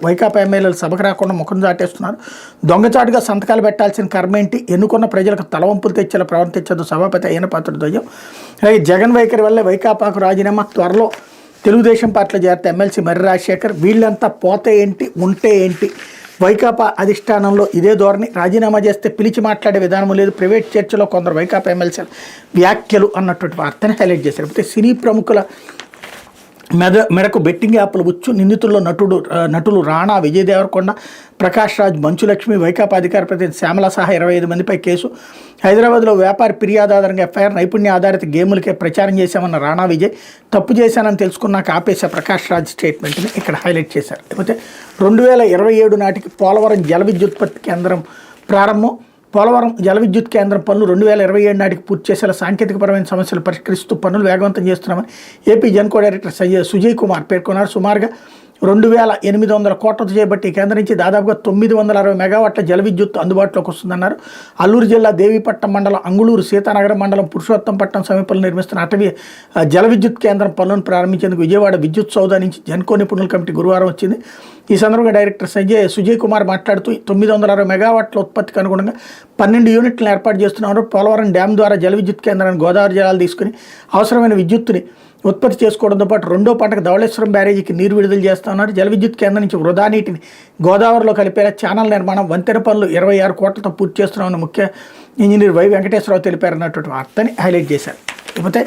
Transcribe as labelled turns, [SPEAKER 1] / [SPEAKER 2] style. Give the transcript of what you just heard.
[SPEAKER 1] వైకాపా ఎమ్మెల్యేలు సభకు రాకుండా ముఖం చాటేస్తున్నారు. దొంగచాటుగా సంతకాలు పెట్టాల్సిన కర్మేంటి, ఎన్నుకున్న ప్రజలకు తలవంపులు తెచ్చేలా ప్రవర్తించదు సభాపతి అయిన పాత్ర ధ్వజం. అలాగే జగన్ వైఖరి వల్లే వైకాపాకు రాజీనామా, త్వరలో తెలుగుదేశం పార్టీలో చేరితే ఎమ్మెల్సీ మర్రి రాజశేఖర్. వీళ్ళంతా పోతే ఏంటి ఉంటే ఏంటి, వైకాపా అధిష్టానంలో ఇదే ధోరణి. రాజీనామా చేస్తే పిలిచి మాట్లాడే విధానం లేదు. ప్రైవేట్ చర్చలో కొందరు వైకాపా ఎమ్మెల్సీల వ్యాఖ్యలు అన్నటువంటి వార్తని హైలైట్ చేశారు. అయితే సినీ ప్రముఖుల మెడకు బెట్టింగ్ యాప్లు వచ్చు. నిందితుల్లో నటులు రాణా, విజయ్ దేవరకొండ, ప్రకాష్ రాజ్, మంచులక్ష్మి, వైకాపా అధికార ప్రతినిధి శ్యామల సహా 25 మందిపై కేసు. హైదరాబాద్లో వ్యాపారి ఫిర్యాదు ఆధారంగా ఎఫ్ఐఆర్. నైపుణ్య ఆధారిత గేములకే ప్రచారం చేశామన్న రాణా విజయ్. తప్పు చేశానని తెలుసుకున్నాక ఆపేసే ప్రకాష్ రాజ్ స్టేట్మెంట్ని ఇక్కడ హైలైట్ చేశారు. లేకపోతే 2027 నాటికి పోలవరం జల విద్యుత్పత్తి కేంద్రం ప్రారంభం. పోలవరం జల విద్యుత్ కేంద్రం పనులు 2027 నాటికి పూర్తి చేసేలా సాంకేతికపరమైన సమస్యలు పరిష్కరిస్తూ పనులు వేగవంతం చేస్తున్నామని ఏపీ జెన్కో డైరెక్టర్ సుజయ్ కుమార్ పేర్కొన్నారు. సుమారుగా 2800 కోట్లతో చేపట్టి ఈ కేంద్రం నుంచి దాదాపుగా 960 మెగావాట్ల జల విద్యుత్ అందుబాటులోకి వస్తుందన్నారు. అల్లూరు జిల్లా దేవీపట్నం మండలం, అంగుళూరు సీతానగరం మండలం, పురుషోత్తంపట్నం సమీపంలో నిర్మిస్తున్న అటవీ జల విద్యుత్ కేంద్రం పనులను ప్రారంభించేందుకు విజయవాడ విద్యుత్ సౌధ నుంచి జెన్కో నిపుణుల కమిటీ గురువారం వచ్చింది. ఈ సందర్భంగా డైరెక్టర్ సుజయ్ కుమార్ మాట్లాడుతూ 960 మెగావాట్ల ఉత్పత్తికి అనుగుణంగా 12 యూనిట్లను ఏర్పాటు చేస్తున్నారు. పోలవరం డ్యామ్ ద్వారా జల విద్యుత్ కేంద్రాన్ని గోదావరి జలాలు తీసుకుని అవసరమైన విద్యుత్తుని ఉత్పత్తి చేసుకోవడంతో పాటు రెండో పంటకు ధవళేశ్వరం బ్యారేజీకి నీరు విడుదల చేస్తున్నారు. జల విద్యుత్ కేంద్రం నుంచి వృధా నీటిని గోదావరిలో కలిపేలా ఛానల్ నిర్మాణం, వంతెన పనులు 26 కోట్లతో పూర్తి చేస్తున్నామని ముఖ్య ఇంజనీర్ వై వెంకటేశ్వరరావు తెలిపారన్నటువంటి వార్తని హైలైట్ చేశారు. లేకపోతే